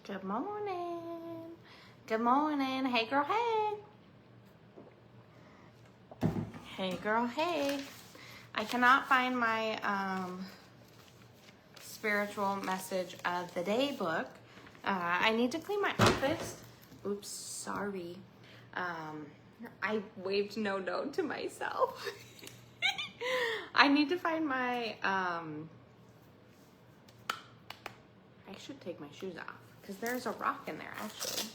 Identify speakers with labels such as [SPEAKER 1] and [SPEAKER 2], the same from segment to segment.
[SPEAKER 1] Good morning. Good morning. Hey, girl, hey. Hey, girl, hey. I cannot find my spiritual message of the day book. I need to clean my office. Oops, sorry. I waved no to myself. I need to find my, I should take my shoes off because there's a rock in there, actually.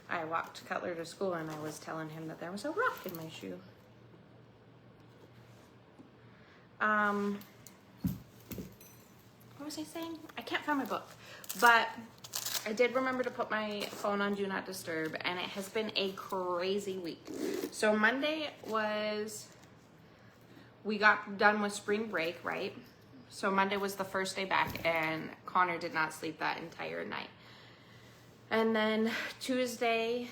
[SPEAKER 1] I walked Cutler to school and I was telling him that there was a rock in my shoe. What was I saying? I can't find my book, but I did remember to put my phone on Do Not Disturb, and it has been a crazy week. So Monday was, we got done with spring break, right? So Monday was the first day back, and Connor did not sleep that entire night. And then Tuesday,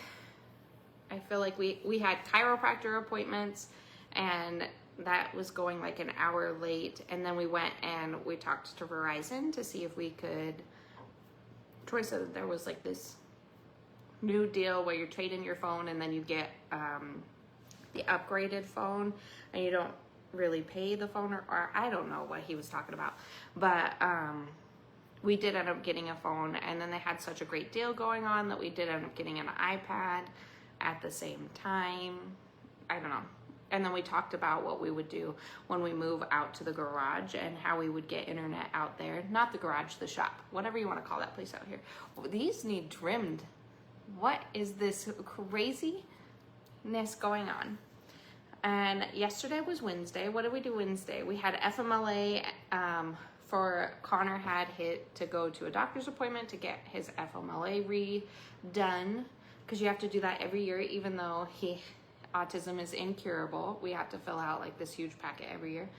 [SPEAKER 1] I feel like we had chiropractor appointments, and that was going like an hour late. And then we went and we talked to Verizon to see if we could, Troy said that there was like this new deal where you trade in your phone and then you get the upgraded phone, and you don't really pay the phone, or I don't know what he was talking about. But we did end up getting a phone, and then they had such a great deal going on that we did end up getting an iPad at the same time. I don't know. And then we talked about what we would do when we move out to the garage and how we would get internet out there. Not the garage, the shop, whatever you want to call that place out here. These need trimmed. What is this craziness going on? And yesterday was Wednesday. What did we do Wednesday? We had FMLA for Connor had hit to go to a doctor's appointment to get his FMLA redone, because you have to do that every year, even though autism is incurable. We have to fill out like this huge packet every year.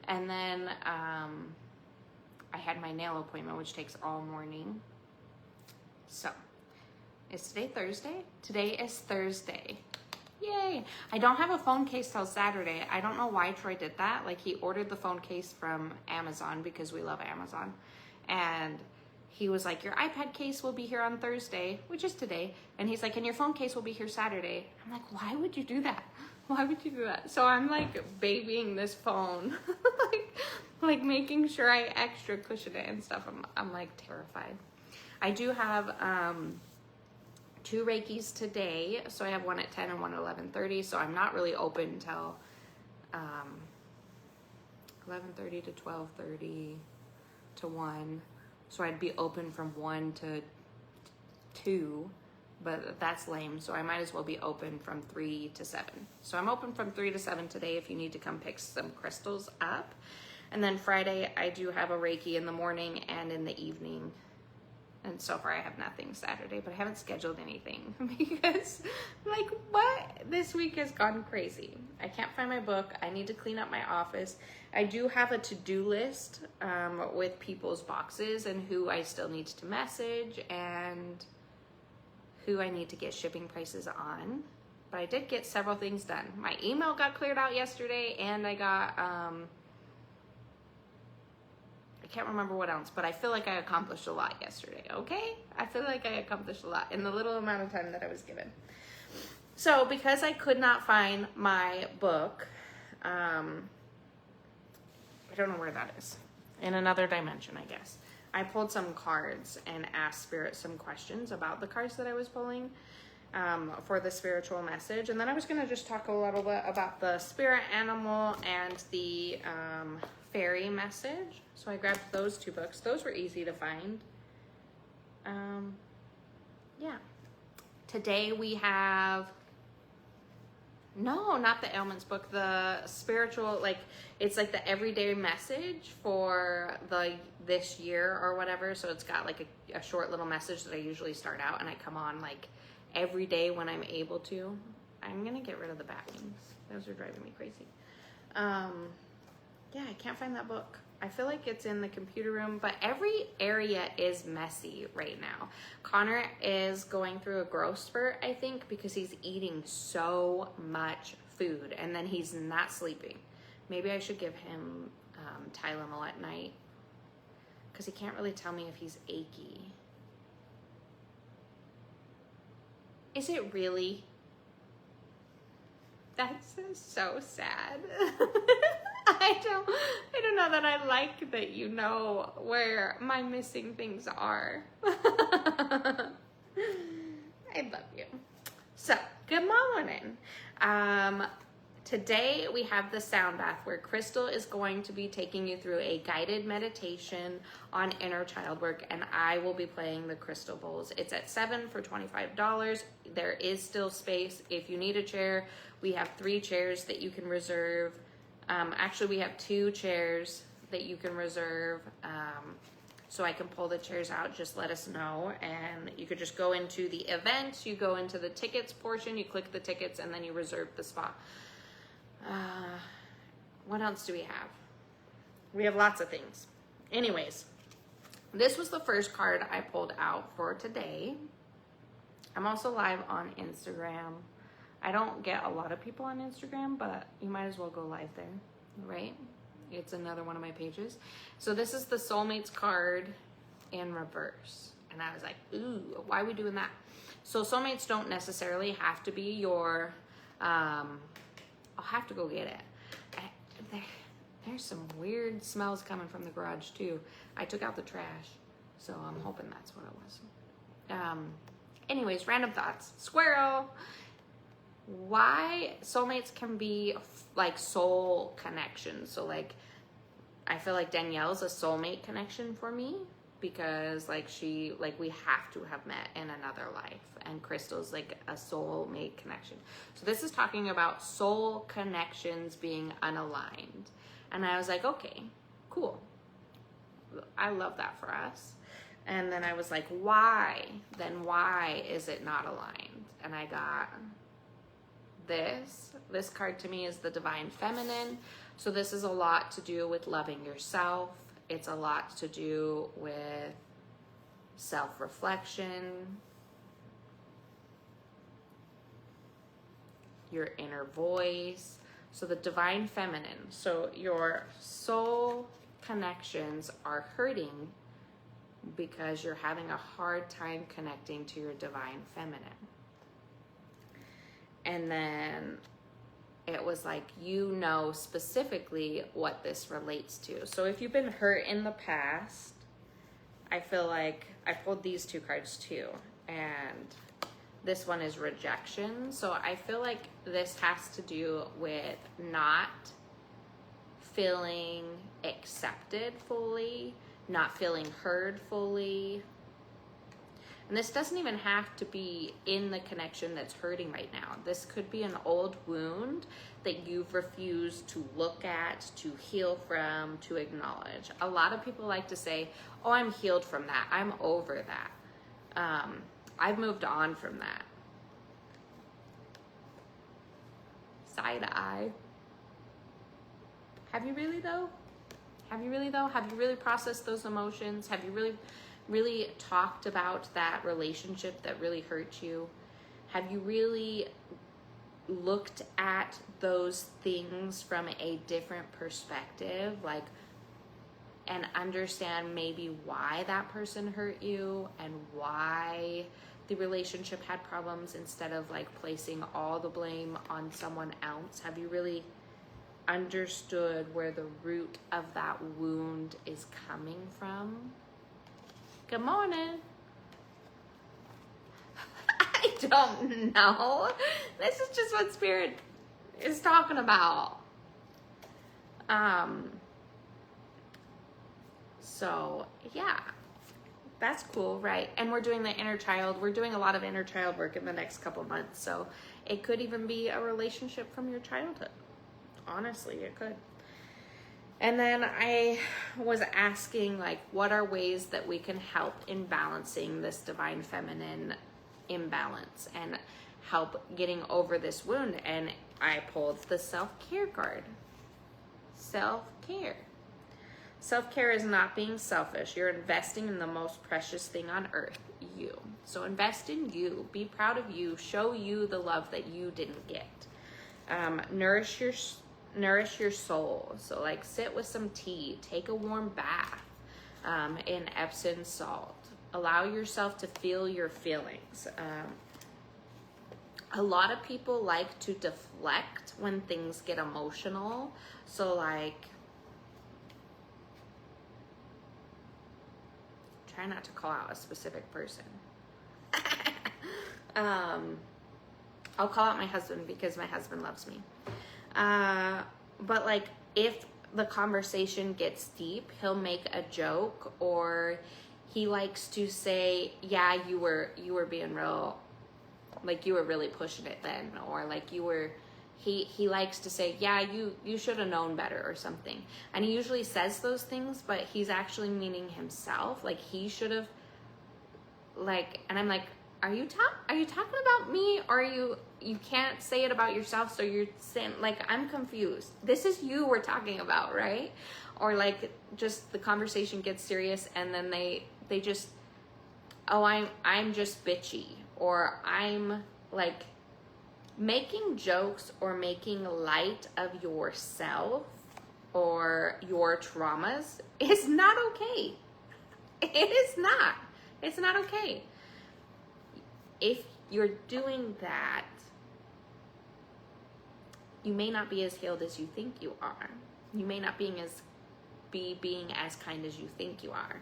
[SPEAKER 1] And then I had my nail appointment, which takes all morning. So, is today Thursday? Today is Thursday. Yay! I don't have a phone case till Saturday. I don't know why Troy did that. Like, he ordered the phone case from Amazon because we love Amazon. And he was like, your iPad case will be here on Thursday, which is today. And he's like, and your phone case will be here Saturday. I'm like, why would you do that? Why would you do that? So I'm like babying this phone, like making sure I extra cushion it and stuff. I'm like terrified. I do have 2 Reikis today. So I have one at 10 and one at 11:30. So I'm not really open till 11:30 to 12:30 to 1. So I'd be open from 1 to 2, but that's lame. So I might as well be open from 3 to 7. So I'm open from 3 to 7 today if you need to come pick some crystals up. And then Friday, I do have a Reiki in the morning and in the evening. And so far I have nothing Saturday, but I haven't scheduled anything because like what? This week has gone crazy. I can't find my book. I need to clean up my office. I do have a to-do list with people's boxes and who I still need to message and who I need to get shipping prices on. But I did get several things done. My email got cleared out yesterday, and I got, I can't remember what else, but I feel like I accomplished a lot yesterday, okay? I feel like I accomplished a lot in the little amount of time that I was given. So because I could not find my book, I don't know where that is. In another dimension, I guess. I pulled some cards and asked Spirit some questions about the cards that I was pulling for the spiritual message. And then I was going to just talk a little bit about the spirit animal and the fairy message. So I grabbed those 2 books. Those were easy to find. Yeah. Today we have... No, not the ailments book, the spiritual, like, it's like the everyday message for this year or whatever. So it's got like a short little message that I usually start out, and I come on like every day when I'm able to. I'm going to get rid of the bat wings. Those are driving me crazy. Yeah, I can't find that book. I feel like it's in the computer room, but every area is messy right now. Connor is going through a growth spurt, I think, because he's eating so much food and then he's not sleeping. Maybe I should give him Tylenol at night because he can't really tell me if he's achy. Is it really? That's so sad. I don't know that I like that you know where my missing things are. I love you. So, good morning. Today we have the sound bath where Crystal is going to be taking you through a guided meditation on inner child work, and I will be playing the crystal bowls. It's at 7 for $25. There is still space. If you need a chair, we have 3 chairs that you can reserve. Actually, we have 2 chairs that you can reserve. So I can pull the chairs out, just let us know. And you could just go into the event, you go into the tickets portion, you click the tickets, and then you reserve the spot. What else do we have? We have lots of things. Anyways, this was the first card I pulled out for today. I'm also live on Instagram. I don't get a lot of people on Instagram, but you might as well go live there, right? It's another one of my pages. So this is the Soulmates card in reverse. And I was like, ooh, why are we doing that? So soulmates don't necessarily have to be your, I'll have to go get it. There's some weird smells coming from the garage too. I took out the trash, so I'm hoping that's what it was. Anyways, random thoughts. Squirrel. Why soulmates can be like soul connections. So like, I feel like Danielle's a soulmate connection for me because like we have to have met in another life, and Crystal's like a soulmate connection. So this is talking about soul connections being unaligned. And I was like, okay, cool. I love that for us. And then I was like, why? Then why is it not aligned? And I got this. This card to me is the Divine Feminine. So this is a lot to do with loving yourself. It's a lot to do with self-reflection, your inner voice. So the Divine Feminine. So your soul connections are hurting because you're having a hard time connecting to your Divine Feminine. And then it was like, you know specifically what this relates to. So if you've been hurt in the past, I feel like I pulled these 2 cards too. And this one is rejection. So I feel like this has to do with not feeling accepted fully, not feeling heard fully. And this doesn't even have to be in the connection that's hurting right now. This could be an old wound that you've refused to look at, to heal from, to acknowledge. A lot of people like to say, oh, I'm healed from that. I'm over that. I've moved on from that. Side eye. Have you really though? Have you really though? Have you really processed those emotions? Have you really talked about that relationship that really hurt you? Have you really looked at those things from a different perspective, like, and understand maybe why that person hurt you and why the relationship had problems, instead of like placing all the blame on someone else? Have you really understood where the root of that wound is coming from? Good morning. I don't know. This is just what Spirit is talking about. So yeah, that's cool, right? And we're doing the inner child. We're doing a lot of inner child work in the next couple months. So it could even be a relationship from your childhood. Honestly, it could. And then I was asking, like, what are ways that we can help in balancing this Divine Feminine imbalance and help getting over this wound? And I pulled the self-care card. Self-care. Self-care is not being selfish. You're investing in the most precious thing on earth, you. So invest in you. Be proud of you. Show you the love that you didn't get. Nourish your soul. So like sit with some tea, take a warm bath in Epsom salt. Allow yourself to feel your feelings. a lot of people like to deflect when things get emotional. So like, try not to call out a specific person. I'll call out my husband because my husband loves me. But like, if the conversation gets deep, he'll make a joke, or he likes to say, yeah, you were being real, like you were really pushing it then, or like he likes to say, yeah, you should have known better or something. And he usually says those things, but he's actually meaning himself. Like he should have, like, and I'm like, are you talking about me, or you can't say it about yourself, so you're saying, like, I'm confused. This is you we're talking about, right? Or like, just the conversation gets serious, and then they just, oh, I'm just bitchy, or I'm like, making jokes or making light of yourself or your traumas is not okay. It is not. It's not okay. If you're doing that, you may not be as healed as you think you are. You may not be being as kind as you think you are,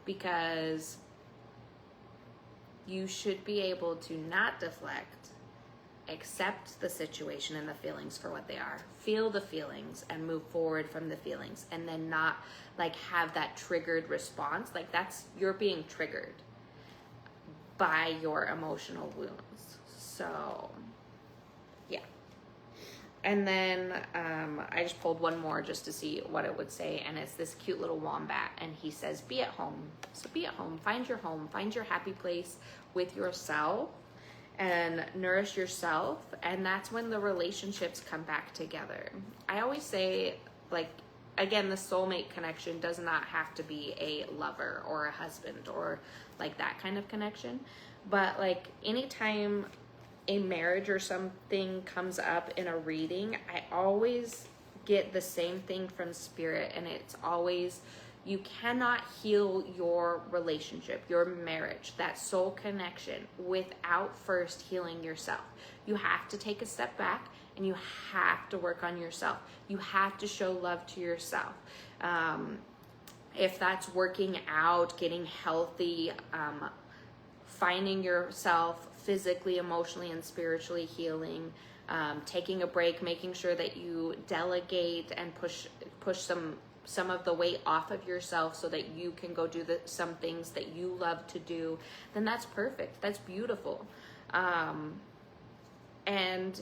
[SPEAKER 1] because you should be able to not deflect, accept the situation and the feelings for what they are, feel the feelings and move forward from the feelings, and then not like have that triggered response. Like that's, you're being triggered by your emotional wounds. So yeah. And then I just pulled one more just to see what it would say, and it's this cute little wombat, and he says, be at home. So be at home, find your happy place with yourself and nourish yourself, and that's when the relationships come back together. I always say, like, again, the soulmate connection does not have to be a lover or a husband or like that kind of connection, but like anytime a marriage or something comes up in a reading, I always get the same thing from spirit, and it's always, you cannot heal your relationship, your marriage, that soul connection, without first healing yourself. You have to take a step back, and you have to work on yourself. You have to show love to yourself. If that's working out, getting healthy, finding yourself physically, emotionally, and spiritually healing, taking a break, making sure that you delegate and push some of the weight off of yourself so that you can go do some things that you love to do, then that's perfect. That's beautiful. And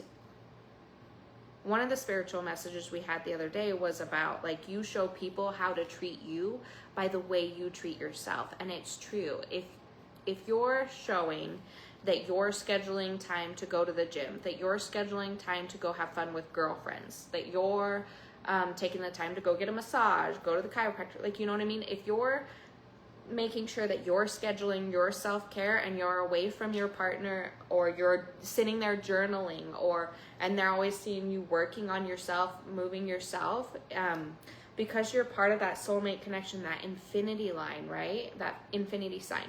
[SPEAKER 1] one of the spiritual messages we had the other day was about, like, you show people how to treat you by the way you treat yourself. And it's true. If you're showing that you're scheduling time to go to the gym, that you're scheduling time to go have fun with girlfriends, that you're taking the time to go get a massage, go to the chiropractor, like, you know what I mean? If you're making sure that you're scheduling your self-care and you're away from your partner, or you're sitting there journaling, and they're always seeing you working on yourself, moving yourself, because you're part of that soulmate connection, that infinity line, right? That infinity sign.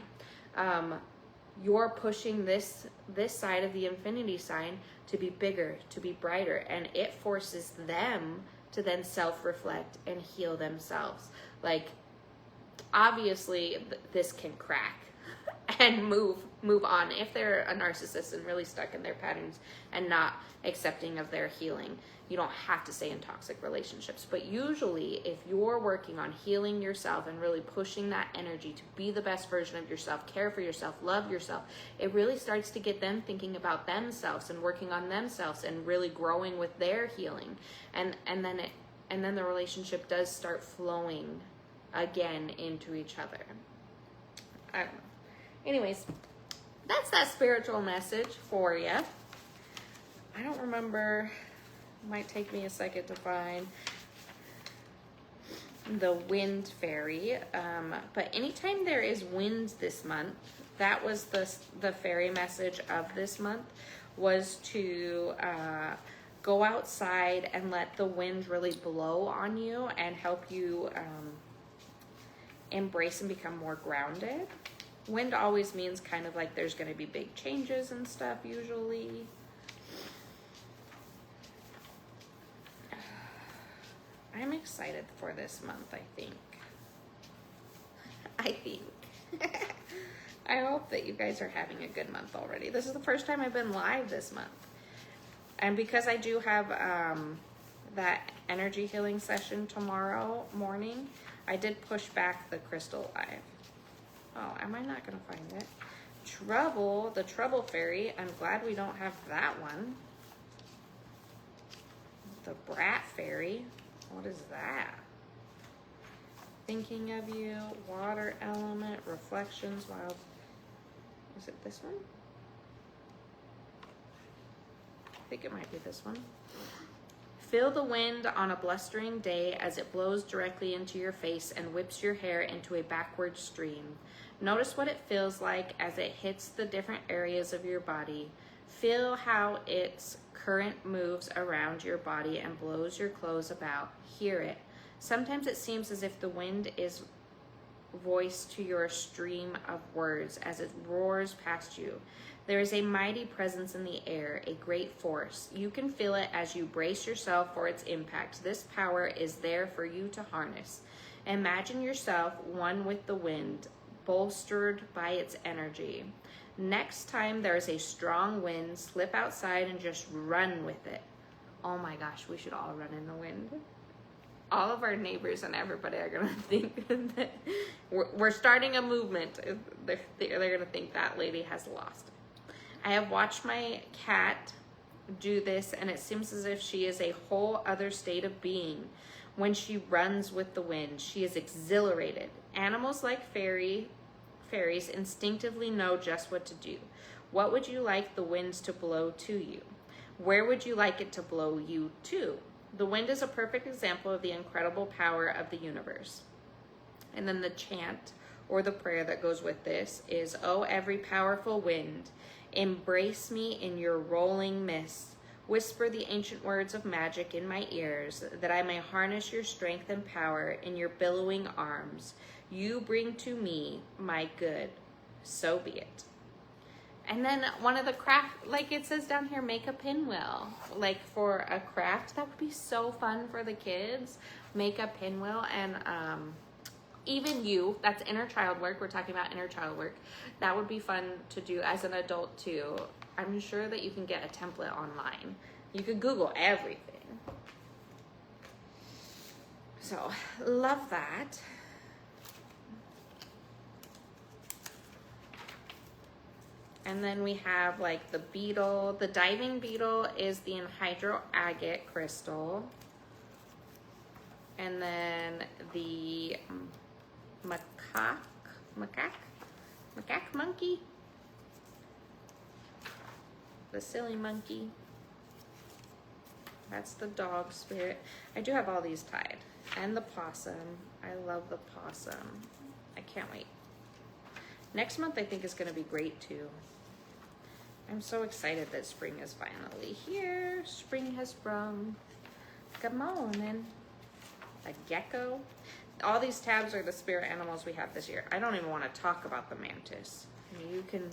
[SPEAKER 1] You're pushing this side of the infinity sign to be bigger, to be brighter, and it forces them to then self-reflect and heal themselves. Like, obviously this can crack and move on if they're a narcissist and really stuck in their patterns and not accepting of their healing. You don't have to stay in toxic relationships, but usually if you're working on healing yourself and really pushing that energy to be the best version of yourself, care for yourself, love yourself, it really starts to get them thinking about themselves and working on themselves and really growing with their healing, and then the relationship does start flowing again into each other. I don't know. Anyways, that's that spiritual message for you. I don't remember. Might take me a second to find the wind fairy. But anytime there is wind this month, that was the fairy message of this month, was to go outside and let the wind really blow on you and help you embrace and become more grounded. Wind always means kind of like there's going to be big changes and stuff usually. excited for this month, I think. I think. I hope that you guys are having a good month already. This is the first time I've been live this month. And because I do have that energy healing session tomorrow morning, I did push back the crystal live. Oh, am I not going to find it? Trouble, the Trouble Fairy. I'm glad we don't have that one. The Brat Fairy. What is that? Thinking of You, Water Element, Reflections, Wild. Is it this one? I think it might be this one. Feel the wind on a blustering day as it blows directly into your face and whips your hair into a backward stream. Notice what it feels like as it hits the different areas of your body. Feel how its current moves around your body and blows your clothes about. Hear it. Sometimes it seems as if the wind is voice to your stream of words as it roars past you. There is a mighty presence in the air, a great force. You can feel it as you brace yourself for its impact. This power is there for you to harness. Imagine yourself one with the wind, bolstered by its energy. Next time there's a strong wind, slip outside and just run with it. Oh my gosh, we should all run in the wind. All of our neighbors and everybody are gonna think that we're starting a movement. They're gonna think that lady has lost it. I have watched my cat do this, and it seems as if she is a whole other state of being. When she runs with the wind, she is exhilarated. Animals like fairies instinctively know just what to do. What would you like the winds to blow to you? Where would you like it to blow you to? The wind is a perfect example of the incredible power of the universe. And then the chant or the prayer that goes with this is, "Oh, every powerful wind, embrace me in your rolling mist. Whisper the ancient words of magic in my ears, that I may harness your strength and power in your billowing arms. You bring to me my good, so be it." And then one of the craft, like it says down here, make a pinwheel. Like for a craft, that would be so fun for the kids. Make a pinwheel. And even you, that's inner child work. We're talking about inner child work. That would be fun to do as an adult too. I'm sure that you can get a template online. You could Google everything. So, love that. And then we have like the beetle. The diving beetle is the anhydro agate crystal. And then the macaque monkey. The silly monkey. That's the dog spirit. I do have all these tied. And the possum. I love the possum. I can't wait. Next month I think is going to be great too. I'm so excited that spring is finally here. Spring has sprung. Come on, and a gecko. All these tabs are the spirit animals we have this year. I don't even want to talk about the mantis. You can,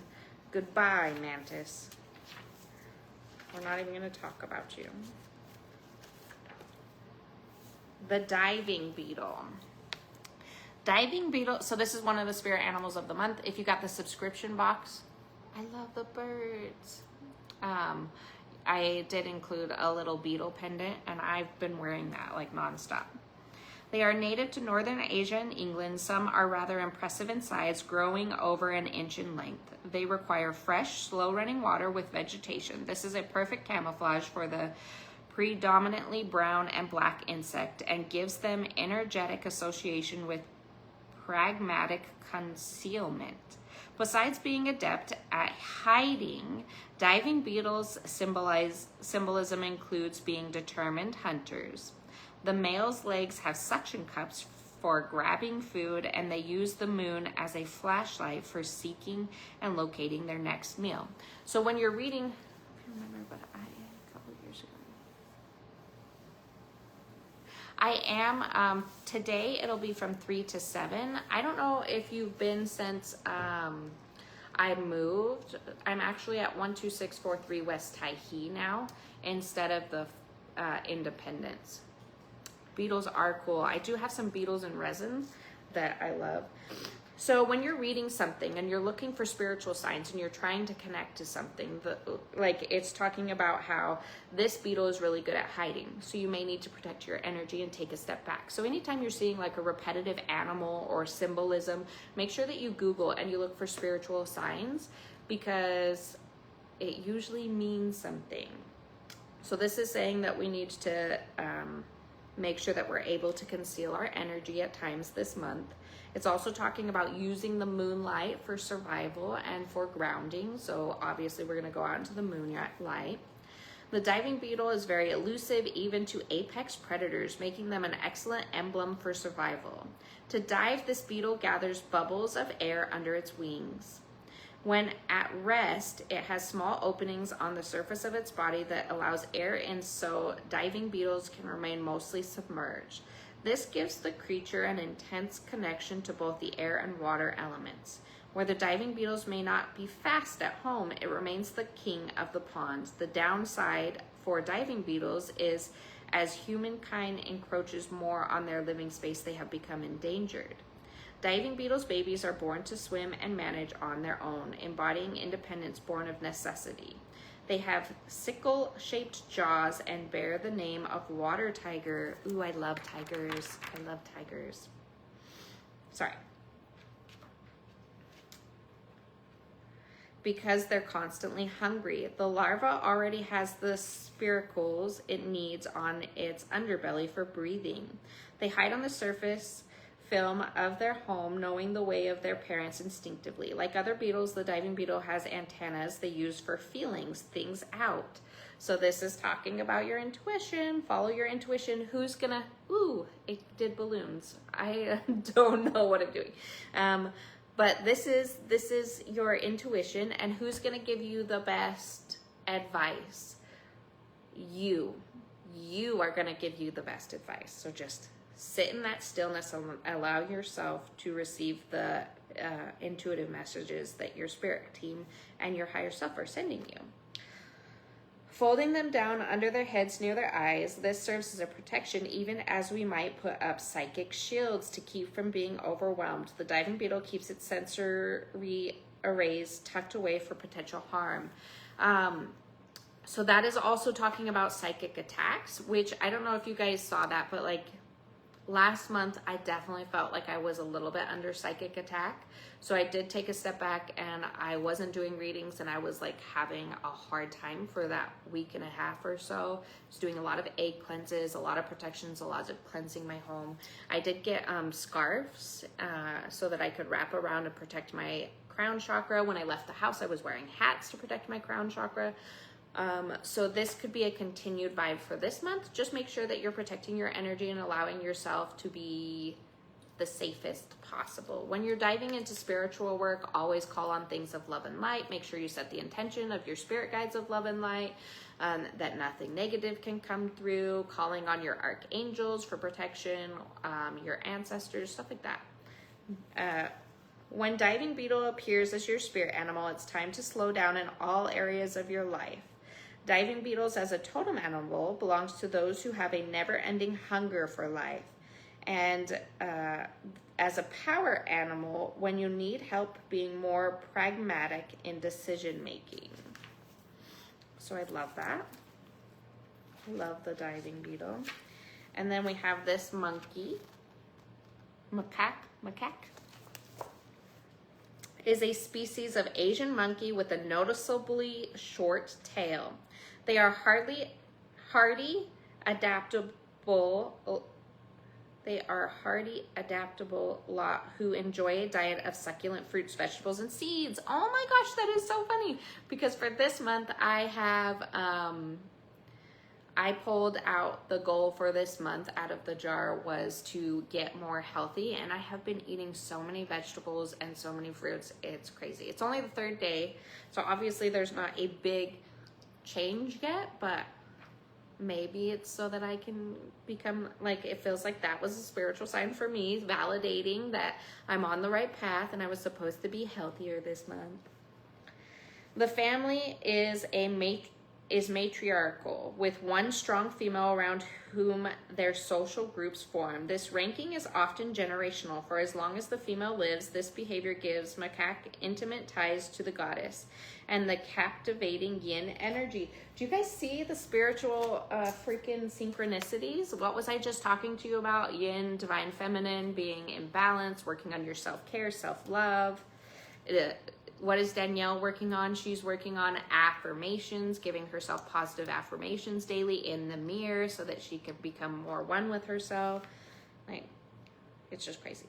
[SPEAKER 1] goodbye, mantis. We're not even going to talk about you. The diving beetle. Diving beetle, so this is one of the spirit animals of the month. If you got the subscription box, I love the birds. I did include a little beetle pendant, and I've been wearing that like nonstop. They are native to northern Asia and England. Some are rather impressive in size, growing over an inch in length. They require fresh, slow-running water with vegetation. This is a perfect camouflage for the predominantly brown and black insect and gives them energetic association with pragmatic concealment. Besides being adept at hiding, diving beetles' symbolism includes being determined hunters. The male's legs have suction cups for grabbing food, and they use the moon as a flashlight for seeking and locating their next meal. So when you're reading, I remember, but a couple of years ago, I am, today it'll be from 3 to 7. I don't know if you've been since I moved. I'm actually at 12643 West Tyhee now instead of the Independence. beetles are cool. I do have some beetles in resin that I love. So when you're reading something and you're looking for spiritual signs and you're trying to connect to something, like it's talking about how this beetle is really good at hiding. So you may need to protect your energy and take a step back. So anytime you're seeing like a repetitive animal or symbolism, make sure that you Google and you look for spiritual signs, because it usually means something. So this is saying that we need to make sure that we're able to conceal our energy at times this month. It's also talking about using the moonlight for survival and for grounding. So obviously we're going to go out into the moonlight. The diving beetle is very elusive even to apex predators, making them an excellent emblem for survival. To dive, this beetle gathers bubbles of air under its wings. When at rest, it has small openings on the surface of its body that allows air in, so diving beetles can remain mostly submerged. This gives the creature an intense connection to both the air and water elements. Where the diving beetles may not be fast at home, it remains the king of the pond. The downside for diving beetles is as humankind encroaches more on their living space, they have become endangered. Diving beetles' babies are born to swim and manage on their own, embodying independence born of necessity. They have sickle-shaped jaws and bear the name of water tiger. Ooh, I love tigers. I love tigers. Sorry. Because they're constantly hungry. The larva already has the spiracles it needs on its underbelly for breathing. They hide on the surface film of their home, knowing the way of their parents instinctively. Like other beetles, the diving beetle has antennas they use for feelings things out. So this is talking about your intuition. Follow your intuition. Who's gonna, ooh, it did balloons. I don't know what I'm doing. But this is your intuition, and who's gonna give you the best advice? You are gonna give you the best advice. So just sit in that stillness and allow yourself to receive the intuitive messages that your spirit team and your higher self are sending you. Folding them down under their heads near their eyes, this serves as a protection even as we might put up psychic shields to keep from being overwhelmed. The diving beetle keeps its sensory arrays tucked away for potential harm. So that is also talking about psychic attacks, which I don't know if you guys saw that, but like last month, I definitely felt like I was a little bit under psychic attack. So I did take a step back and I wasn't doing readings, and I was like having a hard time for that week and a half or so. I was doing a lot of egg cleanses, a lot of protections, a lot of cleansing my home. I did get scarves so that I could wrap around and protect my crown chakra. When I left the house, I was wearing hats to protect my crown chakra. So this could be a continued vibe for this month. Just make sure that you're protecting your energy and allowing yourself to be the safest possible. When you're diving into spiritual work, always call on things of love and light. Make sure you set the intention of your spirit guides of love and light, that nothing negative can come through, calling on your archangels for protection, your ancestors, stuff like that. When diving beetle appears as your spirit animal, it's time to slow down in all areas of your life. Diving beetles as a totem animal belongs to those who have a never-ending hunger for life. And as a power animal, when you need help being more pragmatic in decision-making. So I love that. I love the diving beetle. And then we have this monkey. Macaque. Is a species of Asian monkey with a noticeably short tail. They are hardy, adaptable lot who enjoy a diet of succulent fruits, vegetables, and seeds. Oh my gosh, that is so funny. Because for this month, I have, I pulled out the goal for this month out of the jar was to get more healthy. And I have been eating so many vegetables and so many fruits. It's crazy. It's only the third day. So obviously there's not a big change yet, but maybe it's so that I can become, like, it feels like that was a spiritual sign for me, validating that I'm on the right path and I was supposed to be healthier this month. The family is a is matriarchal, with one strong female around whom their social groups form. This ranking is often generational. For as long as the female lives, this behavior gives macaque intimate ties to the goddess and the captivating yin energy. Do you guys see the spiritual freaking synchronicities? What was I just talking to you about? Yin, divine feminine, being in balance, working on your self-care, self-love. What is Danielle working on? She's working on affirmations, giving herself positive affirmations daily in the mirror so that she can become more one with herself. Like, it's just crazy.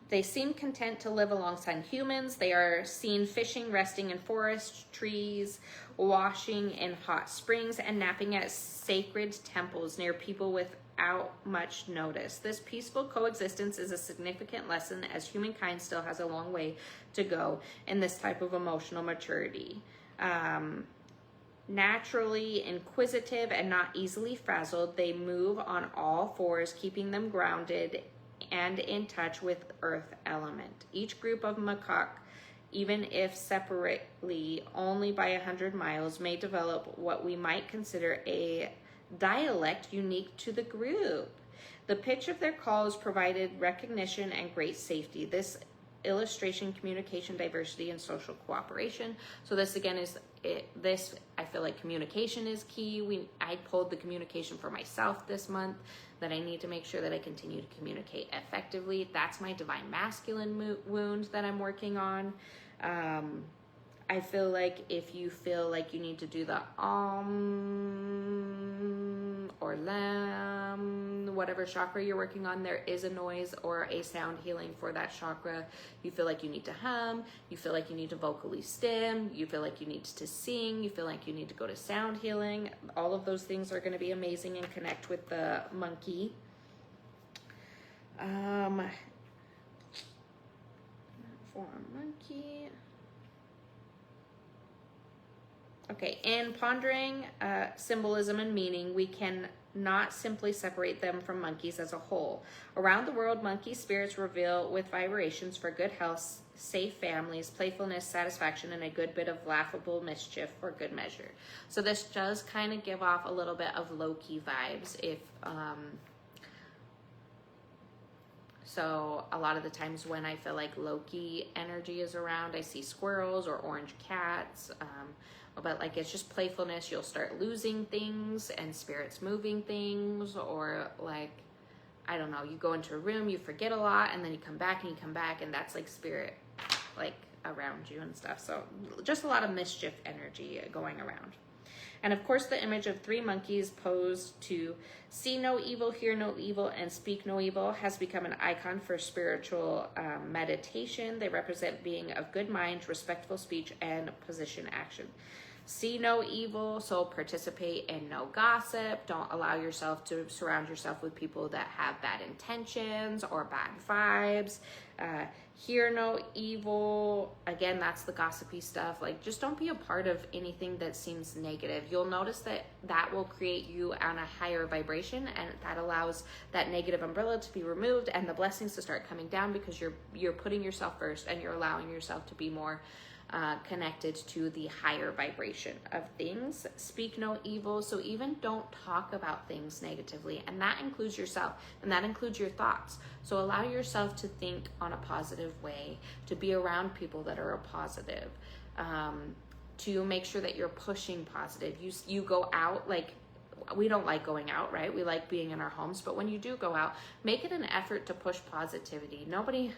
[SPEAKER 1] They seem content to live alongside humans. They are seen fishing, resting in forests, trees, washing in hot springs, and napping at sacred temples near people without much notice. This peaceful coexistence is a significant lesson, as humankind still has a long way to go in this type of emotional maturity. Naturally inquisitive and not easily frazzled, they move on all fours, keeping them grounded and in touch with earth element. Each group of macaque, even if separately only by 100 miles, may develop what we might consider a dialect unique to the group. The pitch of their calls provided recognition and great safety. This illustration, communication, diversity, and social cooperation. So this again is this. I feel like communication is key. I pulled the communication for myself this month, that I need to make sure that I continue to communicate effectively. That's my divine masculine wound that I'm working on. I feel like if you feel like you need to do the or lam, whatever chakra you're working on, there is a noise or a sound healing for that chakra. You feel like you need to hum, you feel like you need to vocally stim, you feel like you need to sing, you feel like you need to go to sound healing. All of those things are going to be amazing and connect with the monkey. For monkey. Okay, in pondering symbolism and meaning, we can not simply separate them from monkeys as a whole. Around the world, monkey spirits reveal with vibrations for good health, safe families, playfulness, satisfaction, and a good bit of laughable mischief for good measure. So this does kind of give off a little bit of Loki vibes. So a lot of the times when I feel like Loki energy is around, I see squirrels or orange cats. But like, it's just playfulness. You'll start losing things and spirits moving things, or like, I don't know, you go into a room, you forget a lot, and then you come back and that's like spirit like around you and stuff. So just a lot of mischief energy going around. And of course, the image of 3 monkeys posed to see no evil, hear no evil, and speak no evil has become an icon for spiritual meditation. They represent being of good mind, respectful speech, and position action. See no evil, so participate in no gossip. Don't allow yourself to surround yourself with people that have bad intentions or bad vibes. Hear no evil. Again, that's the gossipy stuff. Like, just don't be a part of anything that seems negative. You'll notice that that will create you on a higher vibration, and that allows that negative umbrella to be removed and the blessings to start coming down, because you're putting yourself first and you're allowing yourself to be more connected to the higher vibration of things. Speak no evil. So even don't talk about things negatively, and that includes yourself, and that includes your thoughts. So allow yourself to think on a positive way, to be around people that are a positive, to make sure that you're pushing positive. You go out, like, we don't like going out, right? We like being in our homes, but when you do go out, make it an effort to push positivity. Nobody,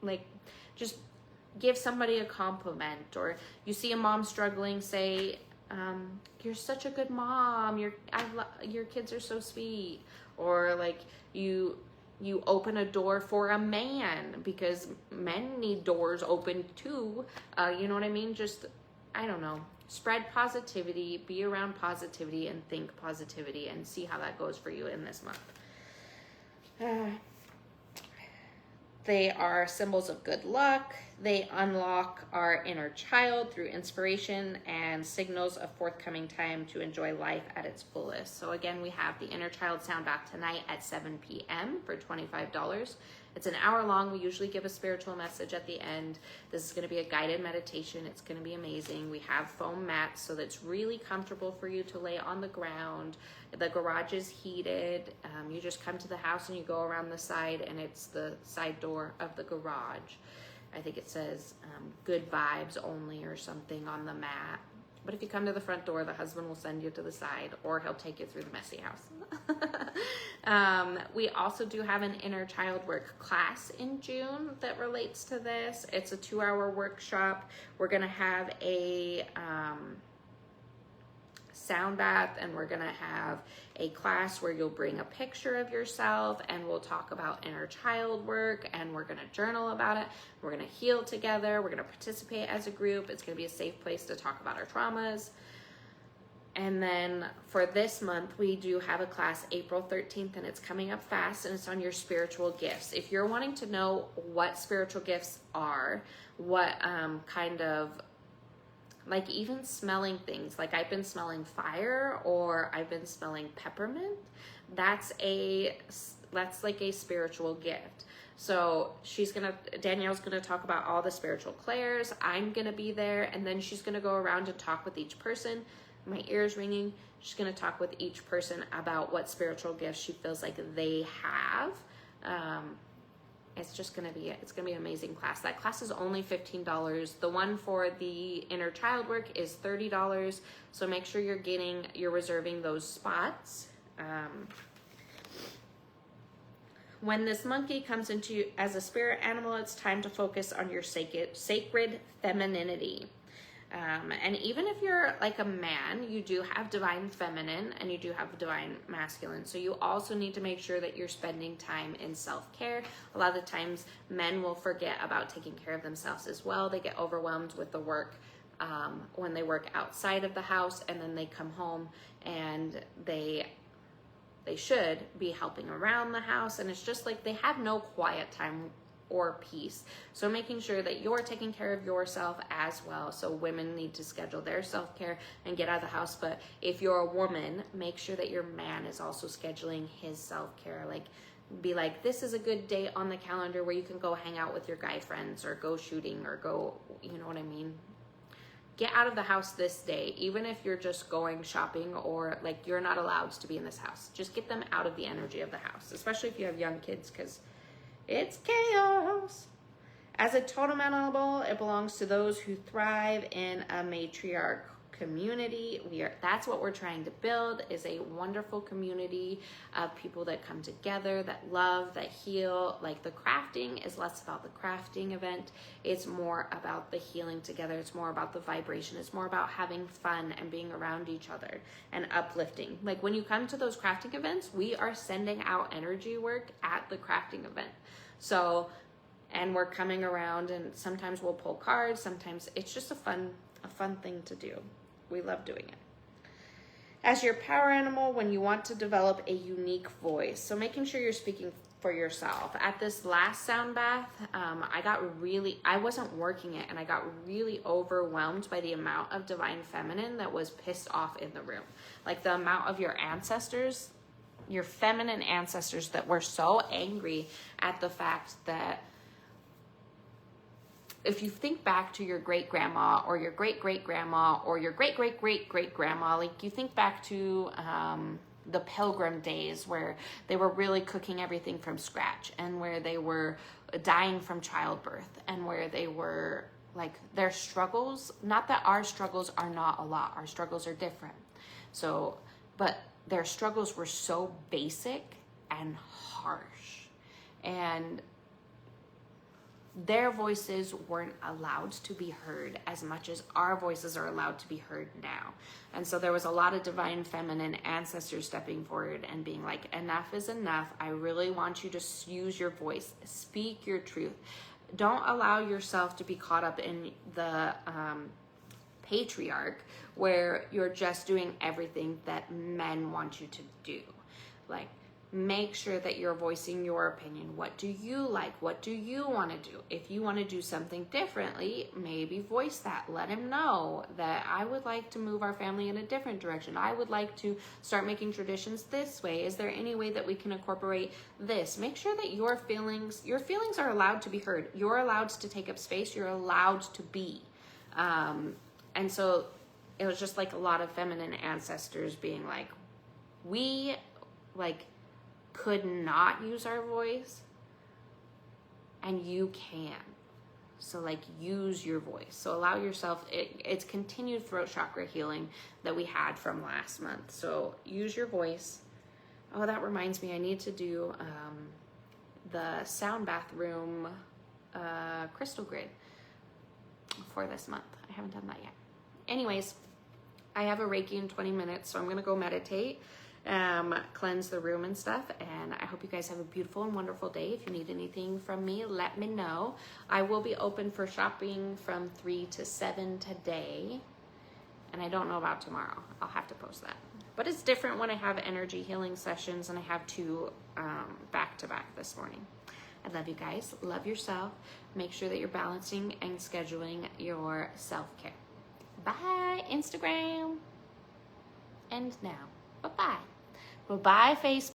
[SPEAKER 1] like, just give somebody a compliment, or you see a mom struggling, say, you're such a good mom, your kids are so sweet. Or like, you open a door for a man, because men need doors open too. You know what I mean? Just, I don't know, spread positivity, be around positivity, and think positivity, and see how that goes for you in this month. They are symbols of good luck. They unlock our inner child through inspiration and signals of forthcoming time to enjoy life at its fullest. So again, we have the Inner Child Sound Bath tonight at 7 p.m. for $25. It's an hour long. We usually give a spiritual message at the end. This is going to be a guided meditation. It's going to be amazing. We have foam mats so that it's really comfortable for you to lay on the ground. The garage is heated. You just come to the house and you go around the side, and it's the side door of the garage. I think it says good vibes only or something on the mat. But if you come to the front door, the husband will send you to the side, or he'll take you through the messy house. We also do have an inner child work class in June that relates to this. It's a 2-hour workshop. We're going to have a sound bath, and we're going to have a class where you'll bring a picture of yourself, and we'll talk about inner child work, and we're going to journal about it. We're going to heal together. We're going to participate as a group. It's going to be a safe place to talk about our traumas. And then for this month, we do have a class April 13th, and it's coming up fast, and it's on your spiritual gifts. If you're wanting to know what spiritual gifts are, what kind of, like even smelling things, like I've been smelling fire or I've been smelling peppermint, that's like a spiritual gift. So Danielle's gonna talk about all the spiritual clairs. I'm gonna be there, and then she's gonna go around and talk with each person. My ear's ringing. She's gonna talk with each person about what spiritual gifts she feels like they have. It's gonna be an amazing class. That class is only $15. The one for the inner child work is $30. So make sure you're reserving those spots. When this monkey comes into as a spirit animal, it's time to focus on your sacred femininity. And even if you're like a man, you do have divine feminine and you do have divine masculine. So you also need to make sure that you're spending time in self-care. A lot of the times men will forget about taking care of themselves as well. They get overwhelmed with the work when they work outside of the house, and then they come home and they should be helping around the house, and it's just like they have no quiet time or peace. So making sure that you're taking care of yourself as well. So women need to schedule their self-care and get out of the house. But if you're a woman, make sure that your man is also scheduling his self-care. Like, be like, this is a good day on the calendar where you can go hang out with your guy friends or go shooting or go, you know what I mean? Get out of the house this day, even if you're just going shopping or like you're not allowed to be in this house. Just get them out of the energy of the house, especially if you have young kids, because it's chaos. As a totem animal, it belongs to those who thrive in a matriarch community. That's what we're trying to build, is a wonderful community of people that come together, that love, that heal. Like the crafting is less about the crafting event. It's more about the healing together. It's more about the vibration. It's more about having fun and being around each other and uplifting. Like when you come to those crafting events, we are sending out energy work at the crafting event. So, and we're coming around, and sometimes we'll pull cards. Sometimes it's just a fun thing to do. We love doing it. As your power animal, when you want to develop a unique voice, so making sure you're speaking for yourself. At this last sound bath, I wasn't working it, and I got really overwhelmed by the amount of divine feminine that was pissed off in the room. Like the amount of your ancestors, your feminine ancestors, that were so angry at the fact that, if you think back to your great-grandma or your great-great-grandma or your great-great-great-great-grandma, like you think back to the Pilgrim days where they were really cooking everything from scratch, and where they were dying from childbirth, and where they were like their struggles, not that our struggles are not a lot, our struggles are different. So, but their struggles were so basic and harsh, and their voices weren't allowed to be heard as much as our voices are allowed to be heard now. And so there was a lot of divine feminine ancestors stepping forward and being like, enough is enough. I really want you to use your voice. Speak your truth. Don't allow yourself to be caught up in the patriarch where you're just doing everything that men want you to do. Like, make sure that you're voicing your opinion. What do you like? What do you want to do? If you want to do something differently, maybe voice that. Let him know that I would like to move our family in a different direction. I would like to start making traditions this way. Is there any way that we can incorporate this? Make sure that your feelings are allowed to be heard. You're allowed to take up space. You're allowed to be. And so it was just like a lot of feminine ancestors being like, we like could not use our voice, and you can. So like use your voice. So allow yourself, it's continued throat chakra healing that we had from last month. So use your voice. Oh, that reminds me, I need to do the sound bathroom crystal grid for this month. I haven't done that yet. Anyways, I have a Reiki in 20 minutes, so I'm gonna go meditate, cleanse the room and stuff, and I hope you guys have a beautiful and wonderful day. If you need anything from me, let me know. I will be open for shopping from 3 to 7 today, and I don't know about tomorrow. I'll have to post that. But it's different when I have energy healing sessions, and I have 2 back-to-back this morning. I love you guys. Love yourself. Make sure that you're balancing and scheduling your self-care. Bye, Instagram. And now, bye-bye. Bye-bye, Facebook.